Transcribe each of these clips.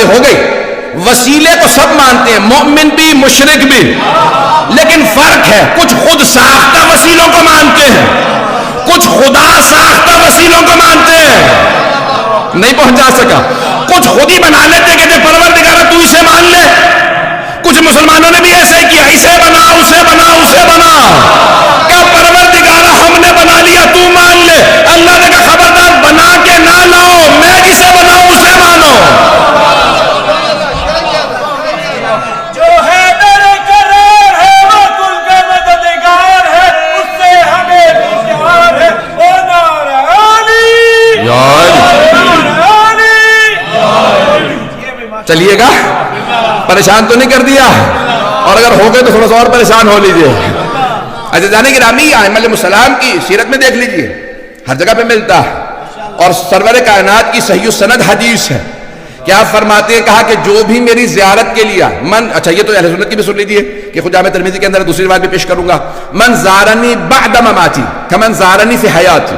واضح ہو گئی. وسیلے کو سب مانتے ہیں, مومن بھی مشرک بھی, لیکن فرق ہے, کچھ خود ساختہ وسیلوں کو مانتے ہیں, کچھ خدا ساختہ وسیلوں کو مانتے ہیں. نہیں پہنچا سکا. کچھ خود ہی بنا لیتے کہ پروردگارہ تو اسے مان لے. کچھ مسلمانوں نے بھی ایسے کیا, اسے بنا اسے بنا اسے بنا, کیا پروردگارہ ہم نے بنا لیا تو مان لے. اللہ نے کہا خبردار بنا کے نہ لاؤ, میں جسے بناؤں اسے مانو. جو ہے میرے قرار ہے وہ کل کا مددگار ہے, اس سے ہمیں بھی پیار ہے. او نعرہ علی, چلیے گا, پریشان تو نہیں کر دیا, اور اگر ہو گئے تو تھوڑا سا اور پریشان ہو لیجئے. اچھا جانے گرامی, ائمہ علیہ السلام کی سیرت میں دیکھ لیجئے, ہر جگہ پہ ملتا ہے, اور سرور کائنات کی صحیح السند حدیث ہے. کیا فرماتے ہیں, کہا کہ جو بھی میری زیارت کے لیے من, اچھا یہ تو اہل سنت کی بھی سن لیجئے کہ خود جامع ترمذی کے اندر دوسری روایت بھی پیش کروں گا, من زارنی بعد مماتی کمن زارنی فی حیاتی,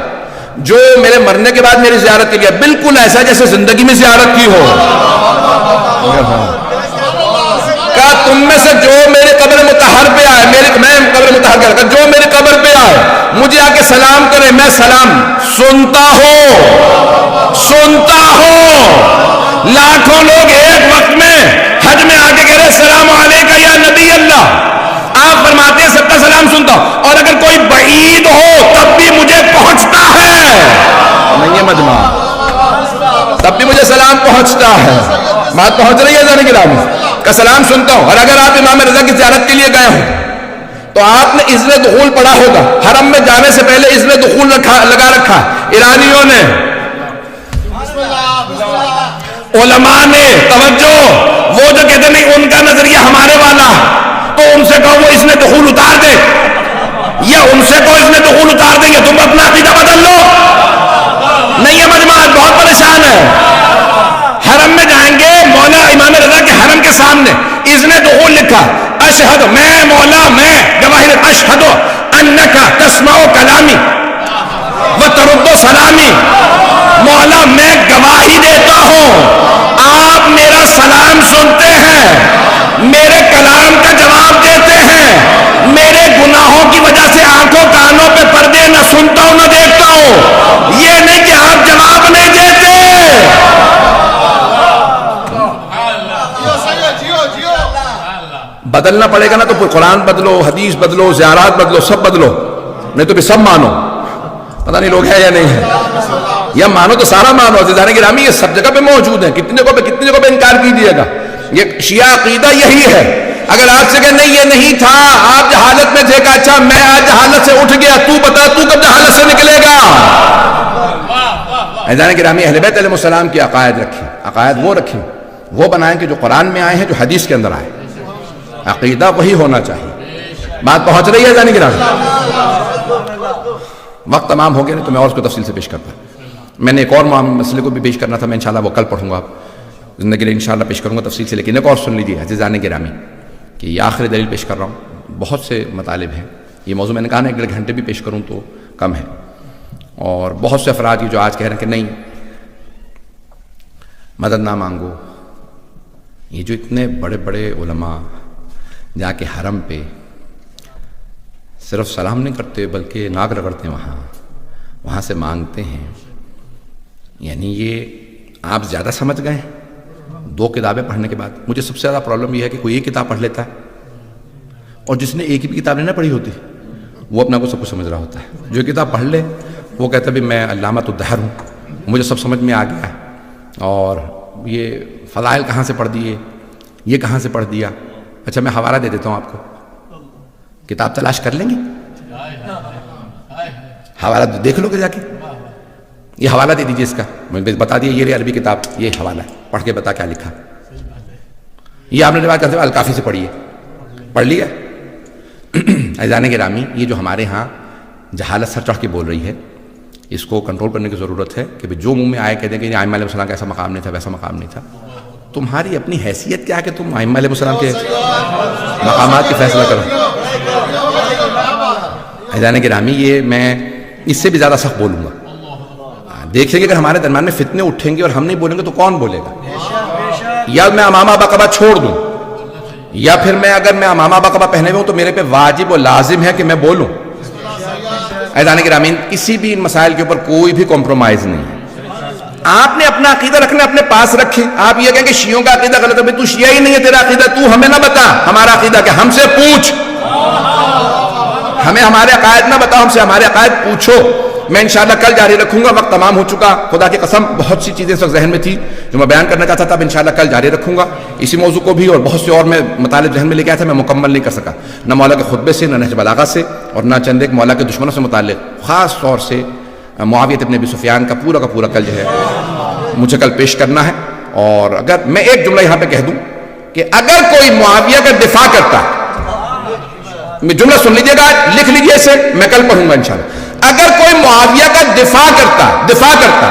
جو میرے مرنے کے بعد میری زیارت کے لیے, بالکل ایسا جیسے زندگی میں زیارت کی ہو. کہا تم میں سے جو میرے قبر مطہر پہ آئے, میں قبر مطہر کر, جو میرے قبر پہ آئے مجھے آ کے سلام کرے, میں سلام سنتا ہوں. لاکھوں لوگ ایک وقت میں حج میں آ کے کہہ رہے السلام علیکہ یا نبی اللہ, آپ فرماتے ہیں سب کا سلام سنتا ہوں, اور اگر کوئی بعید ہو تب بھی مجھے پہنچتا ہے. نہیں ہے مجمع, تب بھی مجھے سلام پہنچتا ہے. بات پہنچ رہی ہے جانے گرامی, کا سلام سنتا ہوں. اور اگر آپ امام رضا کی زیارت کے لیے گئے ہوں تو آپ نے اذن دخول پڑھا ہوگا, حرم میں جانے سے پہلے اذن دخول لگا رکھا ایرانیوں نے, علماء نے. توجہ, وہ جو کہتے نہیں ان کا نظریہ ہمارے والا, تو ان سے کہو وہ اذن دخول اتار دے, یا ان سے کہو اذن دخول اتار دیں گے, تم اپنا عقیدہ بدل لو. نہیں ہے مجموعہ, بہت پریشان ہے. حرم میں جائیں گے, مولا امام رضا کے حرم کے سامنے اذن دخول لکھا, اشہد, میں مولا میں گواہی, اشہد انکا تسمع کلامی وترد سلامی, مولا میں گواہی دیتا ہوں آپ میرا سلام سنتے ہیں, میرے کلام کا جواب دیتے ہیں, میرے گناہوں کی وجہ سے آنکھوں کانوں پہ پردے نہ سنتا ہوں نہ دیکھتا ہوں. یہ نہیں کہ آپ جواب نہیں دیتے. بدلنا پڑے گا نا, تو قرآن بدلو, حدیث بدلو, زیارات بدلو, سب بدلو, نہیں تو بھی سب مانو. پتہ نہیں لوگ ہیں یا نہیں ہے, یا مانو تو سارا مانو. عزیزان گرامی, یہ سب جگہ پہ موجود ہیں, کتنی جگہ پہ انکار کیجیے گا. یہ شیعہ عقیدہ یہی ہے. اگر آپ سے کہ نہیں یہ نہیں تھا, آپ جہالت میں تھے, کہ اچھا میں آج جہالت سے اٹھ گیا, تو بتا تو کب جہالت سے نکلے گا. عزیزان گرامی, اہل بیت علیہ السلام کی عقائد رکھیں, عقائد وہ رکھیں, وہ بنائیں کہ جو قرآن میں آئے ہیں, جو حدیث کے اندر آئے. عقیدہ وہی ہونا چاہیے. بات پہنچ رہی ہے عزیزان گرامی؟ وقت تمام ہو گیا, نہیں تو میں اور اس کو تفصیل سے پیش کرتا. میں نے ایک اور مسئلے کو بھی پیش کرنا تھا, میں انشاءاللہ وہ کل پڑھوں گا, زندگی میں انشاءاللہ پیش کروں گا تفصیل سے. لیکن ایک اور سن لیجیے عزیزان گرامی, کہ یہ آخری دلیل پیش کر رہا ہوں. بہت سے مطالب ہیں, یہ موضوع میں نے کہا نا 1.5 گھنٹے بھی پیش کروں تو کم ہے. اور بہت سے افراد یہ جو آج کہہ رہے ہیں کہ نہیں مدد نہ مانگو, یہ جو اتنے بڑے بڑے علماء جا کے حرم پہ صرف سلام نہیں کرتے بلکہ ناک رگڑتے ہیں, وہاں سے مانگتے ہیں, یعنی یہ آپ زیادہ سمجھ گئے ہیں 2 کتابیں پڑھنے کے بعد. مجھے سب سے زیادہ پرابلم یہ ہے کہ کوئی ایک کتاب پڑھ لیتا ہے, اور جس نے ایک بھی کتاب نہیں نہ پڑھی ہوتی وہ اپنا کو سب کچھ سمجھ رہا ہوتا ہے. جو کتاب پڑھ لے وہ کہتا ہے بھی میں علامۃ الدہر ہوں, مجھے سب سمجھ میں آ گیا ہے, اور یہ فضائل کہاں سے پڑھ دیے, یہ کہاں سے پڑھ دیا. اچھا میں حوالہ دے دیتا ہوں آپ کو, کتاب تلاش کر لیں گے, حوالہ دیکھ لو گے جا کے, یہ حوالہ دے دیجیے اس کا, میں بتا دیا یہ عربی کتاب, یہ حوالہ ہے, پڑھ کے بتا کیا لکھا. یہ آپ نے روایت کرتے ہوئے الکافی سے پڑھیے, پڑھ لیا. عزیزان گرامی, یہ جو ہمارے ہاں جہالت سر چڑھ کے بول رہی ہے, اس کو کنٹرول کرنے کی ضرورت ہے. کہ جو منہ میں آئے کہتے ہیں کہ ائمہ علیہ السلام کا ایسا مقام نہیں تھا, ویسا مقام نہیں تھا. تمہاری اپنی حیثیت کیا ہے کہ تم ائمہ علیہ السلام کے مقامات کی فیصلہ کرو. عزیزان گرامی, یہ میں اس سے بھی زیادہ سخت بولوں گا. دیکھیں گے اگر ہمارے درمیان میں فتنے اٹھیں گے اور ہم نہیں بولیں گے تو کون بولے گا. یا میں امامہ بقبہ چھوڑ دوں، یا پھر اگر میں امامہ بقبہ پہنے ہوئے ہوں تو میرے پہ واجب و لازم ہے کہ میں بولوں. عزیزان گرامی، کسی بھی ان مسائل کے اوپر کوئی بھی کمپرومائز نہیں ہے. آپ نے اپنا عقیدہ رکھنا اپنے پاس رکھیں. آپ یہ کہیں کہ شیعوں کا عقیدہ غلط ہے، تو شیعہ ہی نہیں ہے تیرا عقیدہ، تو ہمیں نہ بتا ہمارا عقیدہ کیا، ہم سے پوچھ. ہمیں ہمارے عقائد نہ بتاؤ، ہم سے ہمارے عقائد پوچھو. میں انشاءاللہ کل جاری رکھوں گا، وقت تمام ہو چکا، خدا کی قسم بہت سی چیزیں اس وقت ذہن میں تھی جو میں بیان کرنا چاہتا تھا. اب انشاءاللہ کل جاری رکھوں گا اسی موضوع کو بھی، اور بہت سے اور میں مطالب ذہن میں لے کے آیا تھا، میں مکمل نہیں کر سکا، نہ مولا کے خطبے سے، نہ نہج بلاغہ سے، اور نہ چند ایک مولا کے دشمنوں سے متعلق خاص طور سے معاویہ ابن ابی سفیان کا پورا کل جو ہے مجھے کل پیش کرنا ہے. اور اگر میں ایک جملہ یہاں پہ کہہ دوں کہ اگر کوئی معاویہ کا دفاع کرتا، میں جملہ سن لیجیے گا، لکھ لیجیے اسے، میں کل پڑھوں گا انشاءاللہ. اگر کوئی معاویہ کا دفاع کرتا،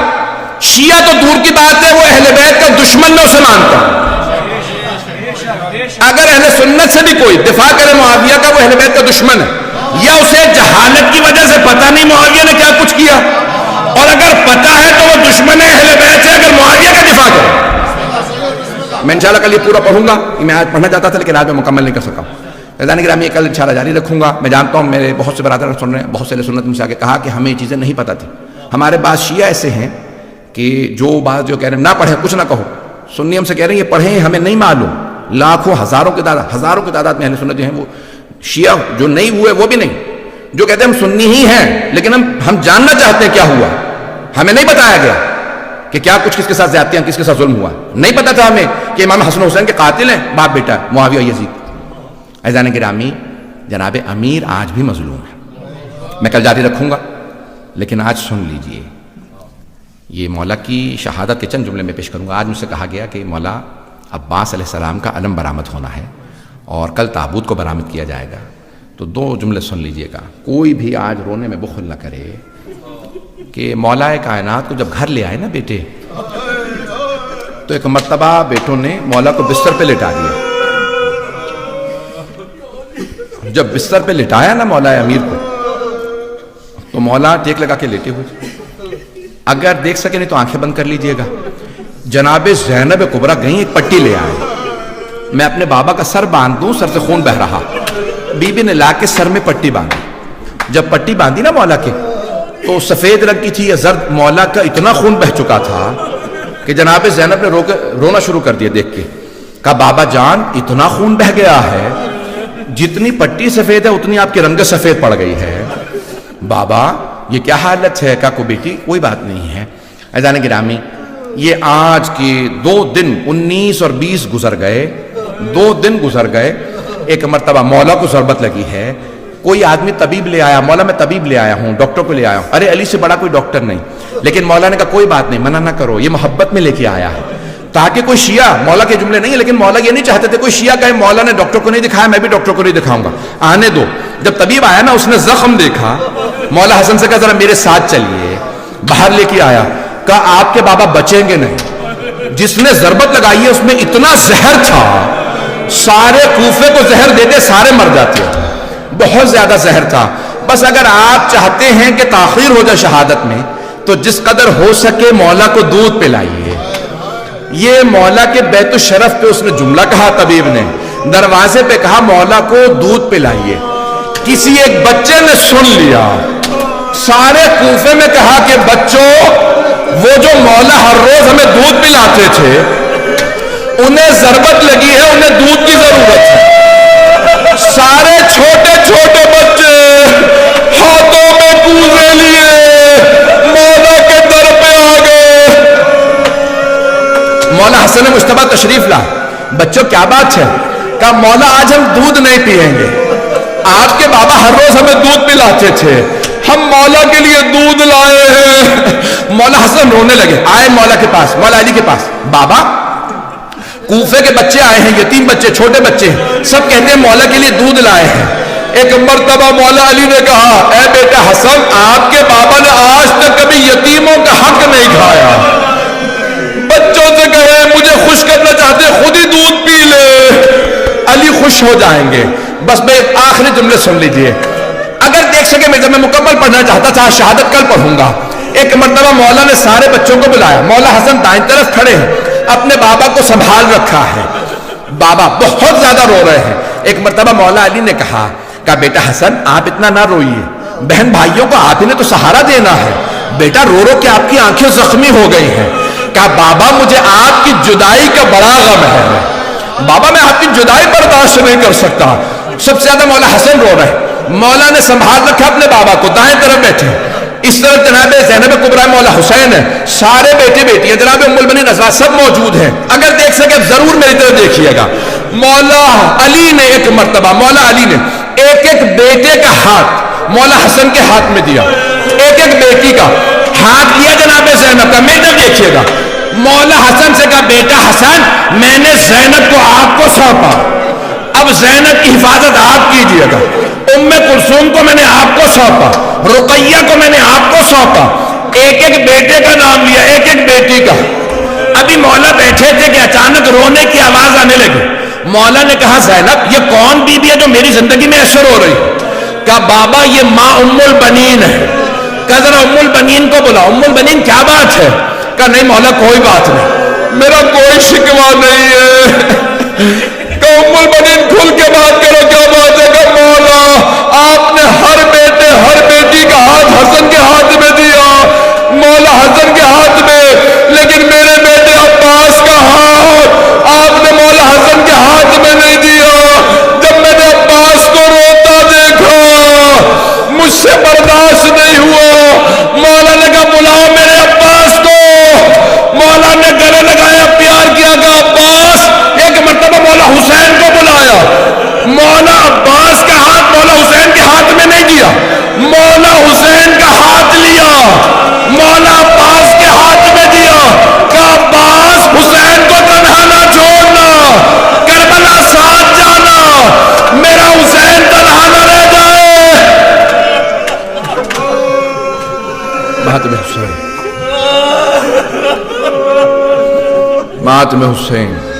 شیعہ تو دور کی بات ہے، وہ اہل بیت کا دشمن میں اسے مانتا. اگر اہل سنت سے بھی کوئی دفاع کرے معاویہ کا، وہ اہل بیت کا دشمن ہے، یا اسے جہالت کی وجہ سے پتہ نہیں معاویہ نے کیا کچھ کیا، اور اگر پتہ ہے تو وہ دشمن ہے اہل بیت سے اگر معاویہ کا دفاع کرے. میں انشاءاللہ کل یہ پورا پڑھوں گا، میں آج پڑھنا چاہتا تھا لیکن آج میں مکمل نہیں کر سکا. عزیزان گرامی، کل انشاءاللہ جاری رکھوں گا. میں جانتا ہوں میرے بہت سے برادر سن رہے ہیں، بہت سے اہل سنت مجھ سے آگے کہا کہ ہمیں یہ چیزیں نہیں پتہ تھی. ہمارے بعض شیعہ ایسے ہیں کہ جو بعض جو کہہ رہے ہیں نہ پڑھیں، کچھ نہ کہو. سنی ہم سے کہہ رہے ہیں یہ پڑھیں، ہمیں نہیں معلوم. لاکھوں ہزاروں کی تعداد میں اہل سنت جو ہیں وہ شیعہ جو نہیں ہوئے وہ بھی نہیں، جو کہتے ہیں ہم سنی ہی ہیں لیکن ہم جاننا چاہتے ہیں کیا ہوا، ہمیں نہیں بتایا گیا کہ کیا کچھ کس کے ساتھ زیادتیاں، کس کے ساتھ ظلم ہوا. نہیں پتا تھا ہمیں کہ امام حسن حسین کے قاتل ہیں باپ بیٹا معاویہ یزید. عزیزان گرامی، جناب امیر آج بھی مظلوم ہے. میں کل جاری رکھوں گا لیکن آج سن لیجئے، یہ مولا کی شہادت کے چند جملے میں پیش کروں گا. آج مجھ سے کہا گیا کہ مولا عباس علیہ السلام کا علم برآمد ہونا ہے اور کل تابوت کو برآمد کیا جائے گا. تو دو جملے سن لیجئے گا، کوئی بھی آج رونے میں بخل نہ کرے کہ مولا کائنات کو جب گھر لے آئے نا بیٹے، تو ایک مرتبہ بیٹوں نے مولا کو بستر پہ لٹا دیا. جب بستر پہ لٹایا نا مولا امیر کو، تو مولا ٹیک لگا کے لیٹے ہوئے. اگر دیکھ سکے نہیں تو آنکھیں بند کر لیجئے گا. جناب زینب کبریٰ گئیں، ایک پٹی لے آئے، میں اپنے بابا کا سر باندھ دوں، سر سے خون بہ رہا. بی بی نے لا کے سر میں پٹی باندھی. جب پٹی باندھی نا مولا کے، تو سفید رنگ کی تھی یا زرد، مولا کا اتنا خون بہ چکا تھا کہ جناب زینب نے رونا شروع کر دیا دیکھ کے. کہا بابا جان اتنا خون بہ گیا ہے، جتنی پٹی سفید ہے اتنی آپ کی رنگ سفید پڑ گئی ہے. بابا یہ کیا حالت ہے؟ کہا کو بیٹی کوئی بات نہیں ہے. عزیزان گرامی، یہ آج کے 2 دن 19 اور 20 گزر گئے. 2 دن گزر گئے. ایک مرتبہ مولا کو ضربت لگی ہے، کوئی آدمی طبیب لے آیا، مولا میں طبیب لے آیا ہوں، ڈاکٹر کو لے آیا ہوں. ارے علی سے بڑا کوئی ڈاکٹر نہیں. لیکن مولا نے کہا کوئی بات نہیں، منع نہ کرو، یہ محبت میں لے کے آیا ہے. تاکہ کوئی شیعہ، مولا کے جملے نہیں ہیں لیکن مولا یہ نہیں چاہتے تھے کوئی شیعہ کہے مولا نے ڈاکٹر کو نہیں دکھایا، میں بھی ڈاکٹر کو نہیں دکھاؤں گا، آنے دو. جب طبیب آیا نا، اس نے زخم دیکھا، مولا حسن سے کہا ذرا میرے ساتھ چلیے. باہر لے کے آیا، کہا آپ کے بابا بچیں گے نہیں. جس نے ضربت لگائی ہے اس میں اتنا زہر تھا، سارے کوفے کو زہر دیتے سارے مر جاتے. بہت زیادہ زہر تھا. بس اگر آپ چاہتے ہیں کہ تاخیر ہو جائے شہادت میں، تو جس قدر ہو سکے مولا کو دودھ پلائیے. یہ مولا کے بیت الشرف پہ اس نے جملہ کہا، طبیب نے دروازے پہ کہا مولا کو دودھ پلائیے. کسی ایک بچے نے سن لیا، سارے کوفے میں کہا کہ بچوں، وہ جو مولا ہر روز ہمیں دودھ پلاتے تھے انہیں ضربت لگی ہے، انہیں دودھ کی ضرورت ہے. سارے چھوٹے چھوٹے بچے ہاتھوں میں کوزے لیے مولا کے در پہ آ گئے. مولا حسن مجتبیٰ تشریف لا. بچوں کیا بات ہے؟ کہا مولا آج ہم دودھ نہیں پیئیں گے، آپ کے بابا ہر روز ہمیں دودھ پلاتے تھے، ہم مولا کے لیے دودھ لائے ہیں. مولا حسن رونے لگے. آئے مولا کے پاس، مولا علی کے پاس، بابا کوفے کے بچے آئے ہیں، یتیم بچے، چھوٹے بچے، سب کہتے ہیں مولا کے لیے دودھ لائے ہیں. ایک مرتبہ مولا علی نے کہا اے بیٹا حسن، آپ کے بابا نے آج تک کبھی یتیموں کا حق نہیں کھایا. بچوں سے کہے مجھے خوش کرنا چاہتے خود ہی دودھ پی لے، علی خوش ہو جائیں گے. بس میں آخری جملے سن لیجئے. اگر دیکھ سکے میں مکمل پڑھنا چاہتا تھا، شہادت کل پڑھوں گا. ایک مرتبہ مولا نے سارے بچوں کو بلایا. مولا حسن دائیں طرف کھڑے ہیں، اپنے بابا کو سنبھال رکھا ہے. بابا بہت زیادہ رو رہے ہیں. ایک مرتبہ مولا علی نے کہا بیٹا حسن آپ اتنا نہ روئیے, بہن بھائیوں کو آپ ہی نے تو سہارا دینا ہے, بیٹا رو رو کے آپ کی آنکھیں زخمی ہو گئی ہیں. کہا بابا مجھے آپ کی جدائی کا بڑا غم ہے, بابا میں آپ کی جدائی برداشت نہیں کر سکتا. سب سے زیادہ مولا حسن رو رہے ہیں. مولا نے سنبھال رکھا اپنے بابا کو, دائیں طرف بیٹھے, اس طرف جناب زینب کبریٰ مولا حسین ہے, سارے بیٹے بیٹیاں جناب ام المؤمنین ازواج سب موجود ہیں. اگر دیکھ سکے ضرور میری طرف دیکھیے گا. مولا علی نے ایک مرتبہ مولا علی نے ایک ایک بیٹے کا ہاتھ مولا حسن کے ہاتھ میں دیا, ایک ایک بیٹی کا ہاتھ لیا جناب زینب کا. میری طرف دیکھیے گا. مولا حسن سے کہا بیٹا حسن میں نے زینب کو آپ کو سونپا, اب زینب کی حفاظت آپ کیجئے گا. ام کلثوم کو میں نے آپ کو سونپا, رقیہ کو میں نے آپ کو سونپا. ایک ایک بیٹے کا نام لیا, ایک ایک بیٹی کا. ابھی مولا بیٹھے تھے کہ اچانک رونے کی آواز آنے لگی. مولا نے کہا زینب یہ کون بی بی ہے جو میری زندگی میں اثر ہو رہی؟ کہا بابا یہ ماں ام البنین ہے. کہا ذرا ام البنین کو بلا. ام البنین کیا بات ہے؟ کہا نہیں مولا کوئی بات نہیں, میرا کوئی شکوہ نہیں ہے. کہ ام البنین کھل کے بات کرو, کیا بات ہے؟ کہ مولا آپ نے ہر بیٹے ہر بیٹی کا ہاتھ حسن کے ہاتھ میں دیا, مولا حسن کے ہاتھ میں, لیکن میرے بیٹے عباس کا ہاتھ آپ نے مولا حسن کے ہاتھ میں نہیں دیا. جب میں نے عباس کو روتا دیکھا مجھ سے برداشت نہیں ہوا. مولا نے کہا بلاؤ میرے عباس کو. مولا نے گلے لگایا, پیار کیا. کہ عباس. ایک مرتبہ مولا حسین کو بلایا. مولا عباس کا ہاتھ مولا حسین کے ہاتھ میں نہیں دیا, مولا حسین کا ہاتھ لیا, مولا عباس کے ہاتھ میں دیا. کہ عباس حسین کو تنہا نہ چھوڑنا, کربلا ساتھ جانا, میرا حسین تنہا نہ رہ جائے. ماتم حسین, ماتم حسین.